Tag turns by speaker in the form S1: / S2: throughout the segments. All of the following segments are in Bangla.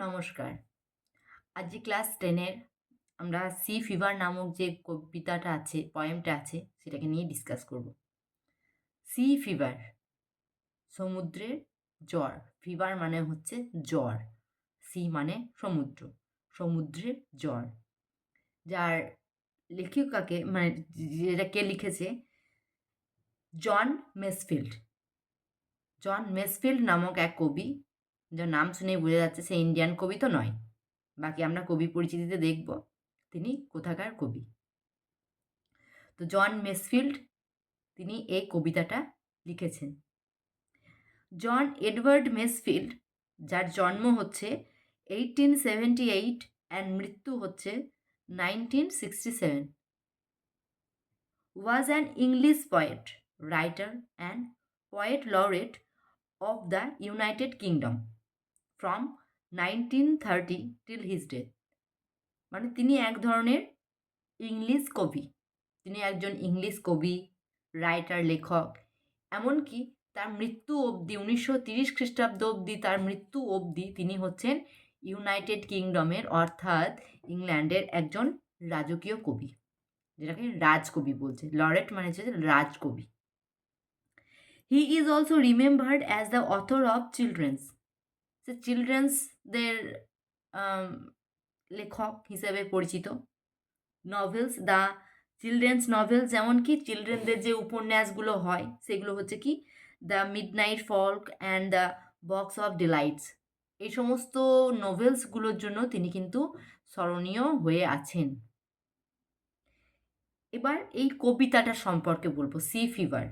S1: নমস্কার। আজকে ক্লাস 10 আমরা সি ফিভার নামক যে কবিতাটা আছে, পয়েমটা আছে সেটাকে নিয়ে ডিসকাস করব। সি ফিভার সমুদ্রের জ্বর। ফিভার মানে হচ্ছে জ্বর। সি মানে সমুদ্র। সমুদ্রের জ্বর। যার লেখিকাকে মানে যেটা কে লিখেছে জন মেসফিল্ড। জন মেসফিল্ড নামক এক কবি, যার নাম শুনেই বোঝা যাচ্ছে সে ইন্ডিয়ান কবি তো নয়। বাকি আমরা কবি পরিচিতিতে দেখব তিনি কোথাকার কবি। তো জন মেসফিল্ড তিনি এই কবিতাটা লিখেছেন। জন এডওয়ার্ড মেসফিল্ড, যার জন্ম হচ্ছে 1878 অ্যান্ড মৃত্যু হচ্ছে 1967, was an English poet, writer and poet laureate of the United Kingdom from 1930 till his death. মানে তিনি এক ধরনের ইংলিশ কবি। তিনি একজন ইংলিশ কবি, রাইটার, লেখক। এমনকি তার মৃত্যু অবধি 1930 খ্রিস্টাব্দ অবধি, তার মৃত্যু অবধি তিনি হচ্ছেন ইউনাইটেড কিংডমের অর্থাৎ ইংল্যান্ডের একজন রাজকীয় কবি, যেটাকে রাজকবি বলছে। লরেট মানে হচ্ছে রাজকবি। He is also remembered as the author of children's. সে চিলড্রেন্সদের লেখক হিসেবে পরিচিত। নভেলস, দ্য চিলড্রেন্স নভেলস, যেমন কি চিলড্রেনদের যে উপন্যাসগুলো হয় সেগুলো হচ্ছে কি the midnight flock and the box of delights. এই সমস্ত নোভেলসগুলোর জন্য তিনি কিন্তু স্মরণীয় হয়ে আছেন। এবার এই কবিতাটা সম্পর্কে বলবো, sea fever.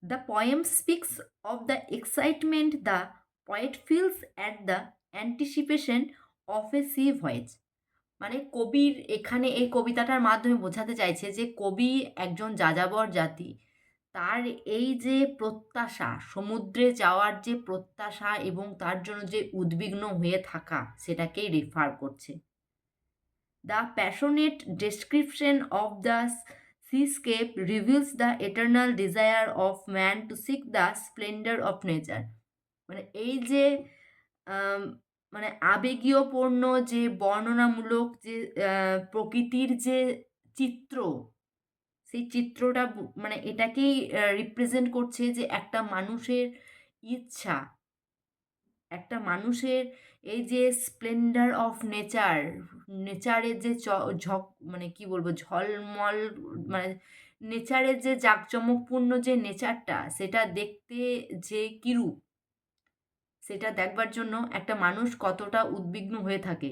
S1: The poem speaks of the excitement the poet feels at the anticipation of a sea voyage. মানে কবির এখানে এই কবিতাটার মাধ্যমে বোঝাতে চাইছে যে কবি একজন যাযাবর জাতি, তার এই যে প্রত্যাশা, সমুদ্রে যাওয়ার যে প্রত্যাশা এবং তার জন্য যে উদ্বিগ্ন হয়ে থাকা, সেটাকেই রেফার করছে। The passionate description of the seascape reveals the eternal desire of man to seek the splendour of nature. মানে এই যে মানে আবেগীয়পূর্ণ যে বর্ণনামূলক যে প্রকৃতির যে চিত্র, সেই চিত্রটা মানে এটাকেই রিপ্রেজেন্ট করছে যে একটা মানুষের ইচ্ছা, একটা মানুষের এই যে স্প্লেন্ডার অফ নেচার, নেচারের যে মানে কি বলবো ঝলমল, মানে নেচারের যে জাঁকজমকপূর্ণ যে নেচারটা, সেটা দেখতে যে কিরূপ, সেটা দেখবার জন্য একটা মানুষ কতটা উদ্বিগ্ন হয়ে থাকে,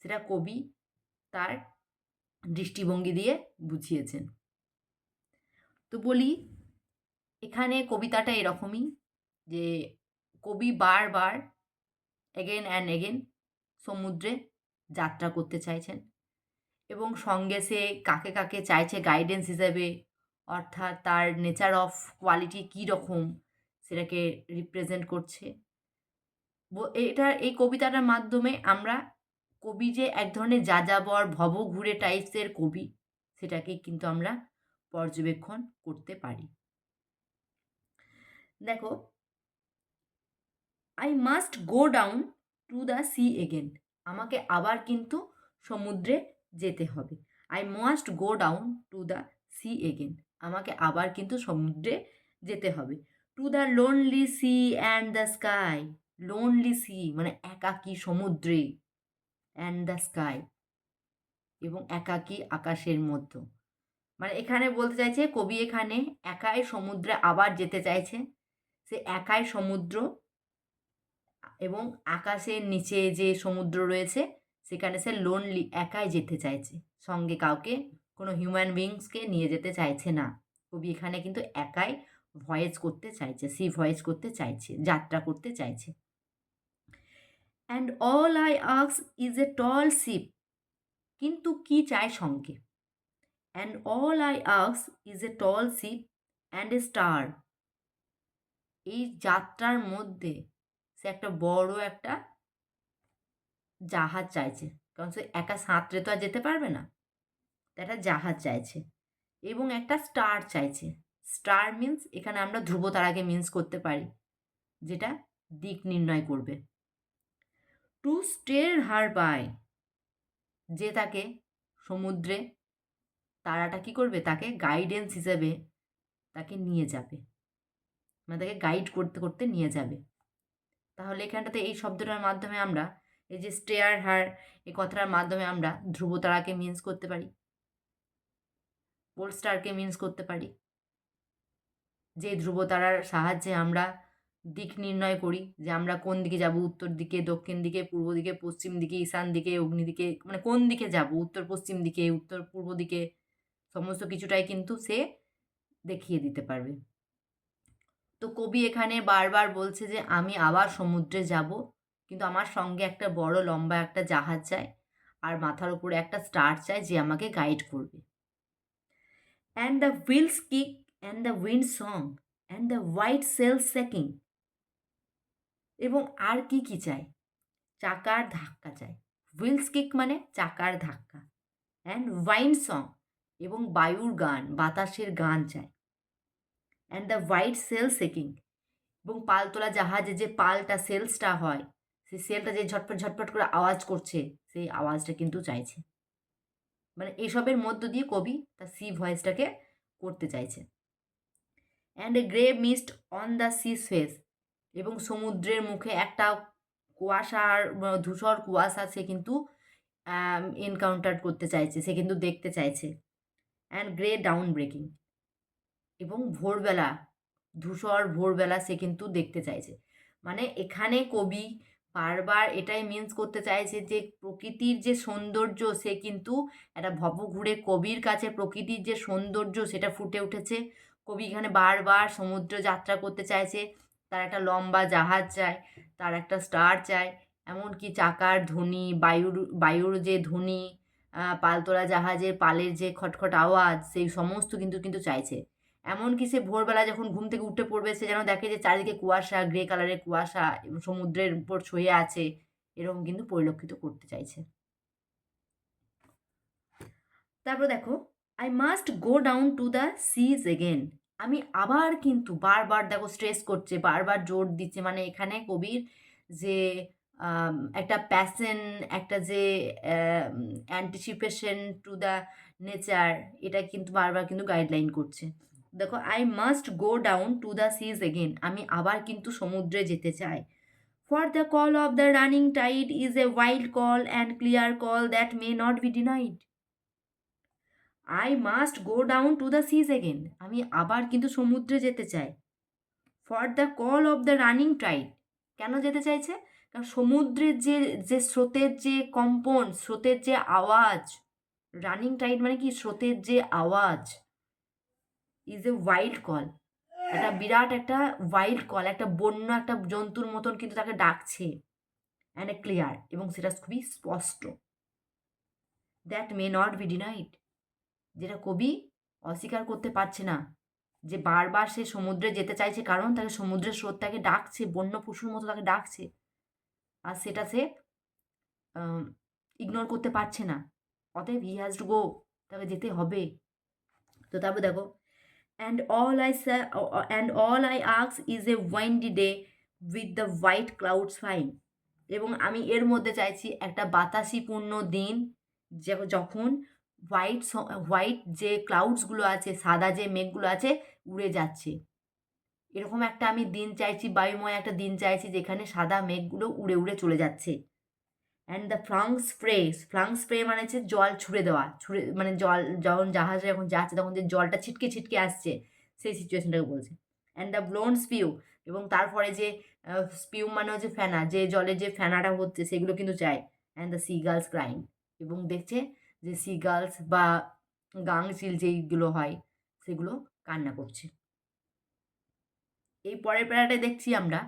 S1: সেটা কবি তার দৃষ্টিভঙ্গি দিয়ে বুঝিয়েছেন। তো বলি, এখানে কবিতাটা এরকমই যে কবি বারবার এগেন অ্যান্ড এগেন সমুদ্রে যাত্রা করতে চাইছেন এবং সঙ্গে সে কাকে কাকে চাইছে গাইডেন্স হিসেবে, অর্থাৎ তার নেচার অফ কোয়ালিটি কী রকম সেটাকে রিপ্রেজেন্ট করছে। এটা এই কবিতাটার মাধ্যমে আমরা কবি যে এক ধরনের যাযাবর ভবঘুরে টাইপসের কবি, সেটাকে কিন্তু আমরা পর্যবেক্ষণ করতে পারি। দেখো, I must go down to the sea again. আমাকে আবার কিন্তু সমুদ্রে যেতে হবে। I must go down to the sea again. আমাকে আবার কিন্তু সমুদ্রে যেতে হবে। To the lonely sea and the sky. Lonely sea মানে একাকী সমুদ্রে, অ্যান্ড দ্য স্কাই এবং একাকী আকাশের মধ্যে। মানে এখানে বলতে চাইছে কবি এখানে একাই সমুদ্রে আবার যেতে চাইছে। সে একাই সমুদ্র এবং আকাশের নিচে যে সমুদ্র রয়েছে সেখানে সে লোনলি একাই যেতে চাইছে, সঙ্গে কাউকে, কোনো হিউম্যান বিংসকে নিয়ে যেতে চাইছে না। কবি এখানে কিন্তু একাই ভয়েজ করতে চাইছে, সি ভয়েজ করতে চাইছে, যাত্রা করতে চাইছে। And all I ask is a tall ship. কিন্তু কি চায় সঙ্গে? And all I ask is a tall ship and a star. এই যাত্রার মধ্যে সে একটা বড় একটা জাহাজ চাইছে, কারণ সে একা সাঁতরে তো আর যেতে পারবে না। একটা জাহাজ চাইছে এবং একটা স্টার চাইছে। স্টার মিন্স এখানে আমরা ধ্রুবতারাকে মিন্স করতে পারি, যেটা দিক নির্ণয় করবে। টু স্টের হার বাই, যে তাকে সমুদ্রে তারাটা কী করবে, তাকে গাইডেন্স হিসেবে তাকে নিয়ে যাবে, মানে তাকে গাইড করতে করতে নিয়ে যাবে। তাহলে এখানটাতে এই শব্দটার মাধ্যমে আমরা এই যে স্টেয়ার হার, এই কথাটার মাধ্যমে আমরা ধ্রুবতারাকে মিন্স করতে পারি, পোল স্টারকে মিন্স করতে পারি, যে ধ্রুবতারার সাহায্যে আমরা দিক নির্ণয় করি যে আমরা কোন দিকে যাব, উত্তর দিকে, দক্ষিণ দিকে, পূর্ব দিকে, পশ্চিম দিকে, ঈশান দিকে, অগ্নি দিকে, মানে কোন দিকে যাব, উত্তর পশ্চিম দিকে, উত্তর পূর্ব দিকে, সমস্ত কিছুটাই কিন্তু সে দেখিয়ে দিতে পারবে। তো কবি এখানে বারবার বলছে যে আমি আবার সমুদ্রে যাব, কিন্তু আমার সঙ্গে একটা বড় লম্বা একটা জাহাজ চাই, আর মাথার উপরে একটা স্টার চাই যে আমাকে গাইড করবে। And the wheel's kick and the wind song and the white sail's shaking, এবং আর কি কি চাই, চাকার ধাক্কা চাই, হুইলস কিক মানে চাকার ধাক্কা, অ্যান্ড ওয়াইন সং এবং বায়ুর গান, বাতাসের গান চাই, and the white sail's shaking এবং পালতোলা জাহাজে যে পালটা সেলসটা হয়, সেই সেলটা যে ঝটপট ঝটপট করে আওয়াজ করছে, সেই আওয়াজটা কিন্তু চাইছে। মানে এসবের মধ্য দিয়ে কবি তার সি ভয়েসটাকে করতে চাইছে। And a grey mist on the sea face, এবং সমুদ্রের মুখে একটা কুয়াশার ধূসর কুয়াশা সে কিন্তু এনকাউন্টার করতে চাইছে, সে কিন্তু দেখতে চাইছে। অ্যান্ড গ্রে ডাউন ব্রেকিং, এবং ভোরবেলা, ধূসর ভোরবেলা সে কিন্তু দেখতে চাইছে। মানে এখানে কবি বারবার এটাই মিন্স করতে চাইছে যে প্রকৃতির যে সৌন্দর্য, সে কিন্তু একটা ভবঘুরে কবির কাছে প্রকৃতির যে সৌন্দর্য সেটা ফুটে উঠেছে। কবি এখানে বারবার সমুদ্র যাত্রা করতে চাইছে, তার একটা লম্বা জাহাজ চায়, তার একটা স্টার চায়, এমনকি চাকার ধ্বনি, বায়ুর যে ধ্বনি, পালতোলা জাহাজের পালের যে খটখট আওয়াজ, সেই সমস্ত কিন্তু চাইছে। এমনকি সে ভোরবেলা যখন ঘুম থেকে উঠে পড়বে, সে যেন দেখে যে চারিদিকে কুয়াশা, গ্রে কালারের কুয়াশা এবং সমুদ্রের উপর ছয়ে আছে, এরকম কিন্তু পরিলক্ষিত করতে চাইছে। তারপর দেখো, I must go down to the seas again, আমি আবার কিন্তু বারবার দেখো স্ট্রেস করছে, বারবার জোর দিচ্ছে, মানে এখানে কবির যে একটা প্যাশন, একটা যে অ্যান্টিসিপেশন টু দ্য নেচার, এটা কিন্তু বারবার কিন্তু গাইডলাইন করছে। দেখো, I must go down to the seas again, আমি আবার কিন্তু সমুদ্রে যেতে চাই। For the call of the running tide is a wild call and clear call that may not be denied. I must go down to the seas again, আমি আবার কিন্তু সমুদ্রে যেতে চাই। For the call of the running tide, কেন যেতে চাইছে, কারণ সমুদ্রের যে যে স্রোতের যে কম্পন, স্রোতের যে আওয়াজ, রানিং টাইড মানে কি, স্রোতের যে আওয়াজ, ইজ এ ওয়াইল্ড কল, একটা বিরাট একটা ওয়াইল্ড কল, একটা বন্য একটা জন্তুর মতন কিন্তু তাকে ডাকছে। অ্যান্ড এ ক্লিয়ার, এবং সেটা খুবই স্পষ্ট। That may not be denied, যেটা কবি অস্বীকার করতে পারছে না, যে বারবার সে সমুদ্রে যেতে চাইছে কারণ তাকে সমুদ্রের স্রোত তাকে ডাকছে, বন্য পশুর মতো তাকে ডাকছে, আর সেটা সে ইগনোর করতে পারছে না। অতএব হি হ্যাজ টু গো, তাকে যেতে হবে। তো তারপর দেখো, and all I ask is a windy day with the white clouds flying, এবং আমি এর মধ্যে চাইছি একটা বাতাসিপূর্ণ দিন, যখন হোয়াইট যে ক্লাউডসগুলো আছে, সাদা যে মেঘগুলো আছে, উড়ে যাচ্ছে। এরকম একটা আমি দিন চাইছি, বায়ুময় একটা দিন চাইছি, যেখানে সাদা মেঘগুলো উড়ে উড়ে চলে যাচ্ছে। অ্যান্ড দ্য ফ্লাং স্প্রে মানে হচ্ছে জল ছুঁড়ে দেওয়া, মানে জল যখন জাহাজে যখন যাচ্ছে তখন যে জলটা ছিটকে ছিটকে আসছে, সেই সিচুয়েশনটাকে বলছে। অ্যান্ড দ্য ব্লোন স্পিউ, এবং তারপরে যে স্পিউ মানে হচ্ছে ফেনা, যে জলে যে ফেনাটা হচ্ছে সেগুলো কিন্তু চাই। And the sea girls crime, এবং দেখছে যে সি গার্লস বা গাংচিল যেইগুলো হয় সেগুলো কান্না করছে। এই পরের প্যারাটায় দেখছি আমরা,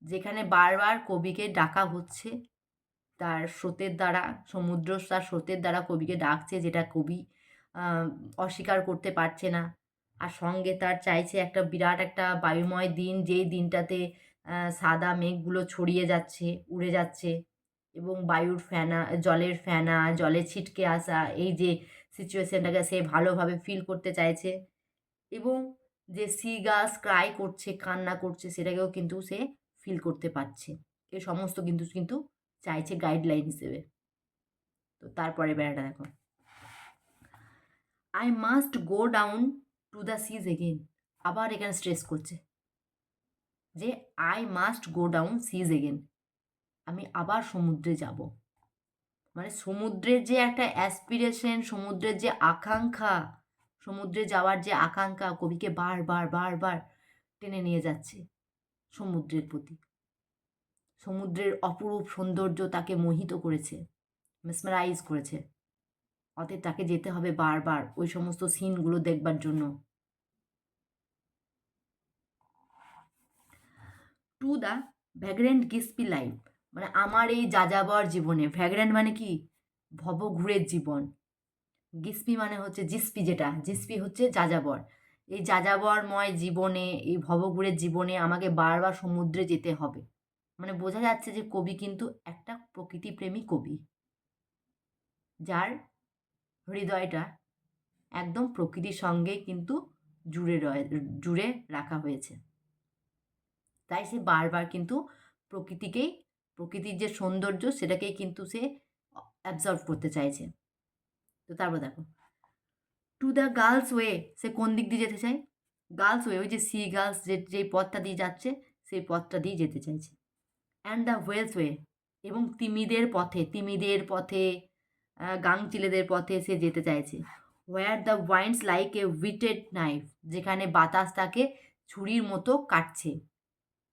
S1: যেখানে বারবার কবিকে ডাকা হচ্ছে তার স্রোতের দ্বারা, সমুদ্র তার স্রোতের দ্বারা কবিকে ডাকছে, যেটা কবি অস্বীকার করতে পারছে না। আর সঙ্গে তার চাইছে একটা বিরাট একটা বায়ুময় দিন, যেই দিনটাতে সাদা মেঘগুলো ছড়িয়ে যাচ্ছে, উড়ে যাচ্ছে, এবং বায়ুর ফেনা, জলের ফেনা, জলে ছিটকে আসা, এই যে সিচুয়েশনটাকে সে ভালোভাবে ফিল করতে চাইছে। এবং যে সি গার্লস ক্রাই করছে, কান্না করছে, সেটাকেও কিন্তু সে ফিল করতে পারছে। এ সমস্ত কিন্তু চাইছে গাইডলাইন হিসেবে। তো তারপরে বেড়াটা দেখো, I must go down to the seas again. আবার এখানে স্ট্রেস করছে যে I must go down seas again, আমি আবার সমুদ্রে যাব। মানে সমুদ্রের যে একটা অ্যাসপিরেশন, সমুদ্রের যে আকাঙ্ক্ষা, সমুদ্রে যাওয়ার যে আকাঙ্ক্ষা কবিকে বারবার বারবার টেনে নিয়ে যাচ্ছে সমুদ্রের প্রতি। সমুদ্রের অপরূপ সৌন্দর্য তাকে মোহিত করেছে, মেসমারাইজ করেছে। অতএব তাকে যেতে হবে বারবার ওই সমস্ত সিনগুলো দেখবার জন্য। টু দ্য ভ্যাগ্রেন্ট গিসপি লাইফ, মানে আমার এই যাযাবর জীবনে, ভ্যাগ্রেন্ট মানে কি, ভবঘুরের জীবন। গিসপি মানে হচ্ছে জিসপি, যেটা জিসপি হচ্ছে যাযাবর। এই যাযাবরময় জীবনে, এই ভবঘুরের জীবনে আমাকে বারবার সমুদ্রে যেতে হবে। মানে বোঝা যাচ্ছে যে কবি কিন্তু একটা প্রকৃতিপ্রেমী কবি, যার হৃদয়টা একদম প্রকৃতির সঙ্গে কিন্তু জুড়ে রাখা হয়েছে। তাই সে বারবার কিন্তু প্রকৃতিকেই, প্রকৃতির যে সৌন্দর্য সেটাকেই কিন্তু সে অ্যাবজর্ভ করতে চাইছে। তো তারপর দেখো, টু দ্য গার্লস ওয়ে, সে কোন দিক দিয়ে যেতে চায়? গার্লস ওয়ে, ওই যে সি গার্লস যেই পথটা দিয়ে যাচ্ছে সেই পথটা দিয়ে যেতে চাইছে। অ্যান্ড দ্য ওয়েলস ওয়ে, এবং তিমিদের পথে গাংচিলেদের পথে সে যেতে চাইছে। Where the wind's like a whetted knife, যেখানে বাতাস তাকে ছুরির মতো কাটছে।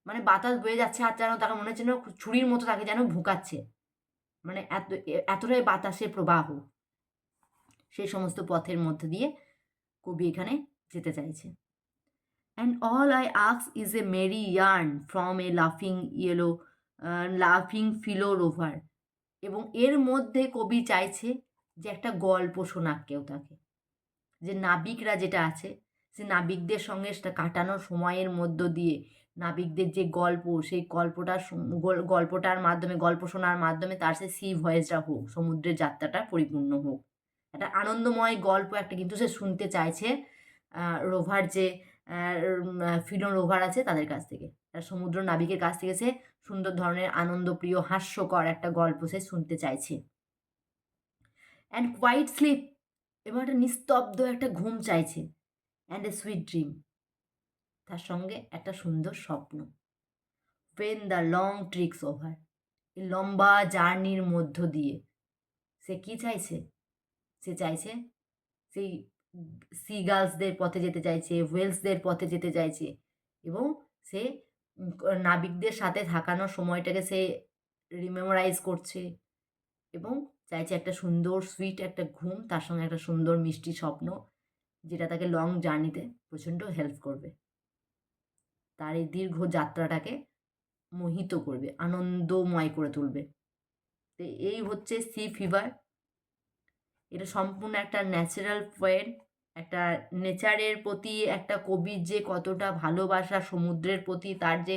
S1: মানে বাতাস বয়ে যাচ্ছে আর যেন তাকে মনে হচ্ছে যেন ছুরির মতো তাকে যেন ভুকাচ্ছে। মানে এতটাই বাতাসের প্রবাহ, সেই সমস্ত পথের মধ্যে দিয়ে কবি এখানে যেতে চাইছে। And all I আক্স is a Mary yarn from a লাফিং ফিলো রোভার, এবং এর মধ্যে কবি চাইছে যে একটা গল্প শোনাক কেউ তাকে। যে নাবিকরা যেটা আছে, সে নাবিকদের সঙ্গে সেটা কাটানো সময়ের মধ্য দিয়ে নাবিকদের যে গল্প, সেই গল্পটার মাধ্যমে, গল্প শোনার মাধ্যমে তার সে সি ভয়েসটা হোক, সমুদ্রের যাত্রাটা পরিপূর্ণ হোক। একটা আনন্দময় গল্প একটা কিন্তু সে শুনতে চাইছে রোভার যে ফিলো রোভার আছে তাদের কাছ থেকে, সমুদ্র নাবিকের কাছ থেকে সে সুন্দর ধরনের আনন্দপ্রিয় হাস্যকর একটা গল্প সে শুনতে চাইছে। অ্যান্ড কোয়াইট স্লিপ, এবং একটা নিস্তব্ধ একটা ঘুম চাইছে। অ্যান্ড এ সুইট ড্রিম, তার সঙ্গে একটা সুন্দর স্বপ্ন। When the long trick's over, এই লম্বা জার্নির মধ্য দিয়ে সে কী চাইছে? সে চাইছে সেই সি গার্লসদের পথে যেতে চাইছে, ওয়েলসদের পথে যেতে চাইছে, এবং সে নাবিকদের সাথে থাকানোর সময়টাকে সে রিমেমোরাইজ করছে, এবং চাইছে একটা সুন্দর সুইট একটা ঘুম, তার সঙ্গে একটা সুন্দর মিষ্টি স্বপ্ন, যেটা তাকে লং জার্নিতে প্রচণ্ড হেল্প করবে, তার এই দীর্ঘ যাত্রাটাকে মোহিত করবে, আনন্দময় করে তুলবে। তো এই হচ্ছে সি ফিভার। এটা সম্পূর্ণ একটা ন্যাচারাল পোয়েম, একটা নেচারের প্রতি একটা কবির যে কতটা ভালোবাসা, সমুদ্রের প্রতি তার যে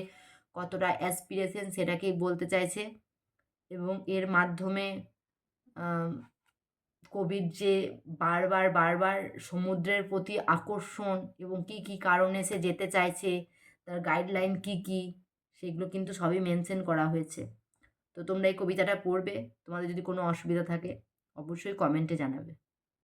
S1: কতটা অ্যাসপিরেশন সেটাকেই বলতে চাইছে। এবং এর মাধ্যমে কবির যে বারবার বারবার সমুদ্রের প্রতি আকর্ষণ, এবং কী কী কারণে সে যেতে চাইছে, তার গাইডলাইন কী কী, সেগুলো কিন্তু সবই মেনশন করা হয়েছে। তো তোমরা এই কবিতাটা পড়বে, তোমাদের যদি কোনো অসুবিধা থাকে অবশ্যই কমেন্টে জানাবে।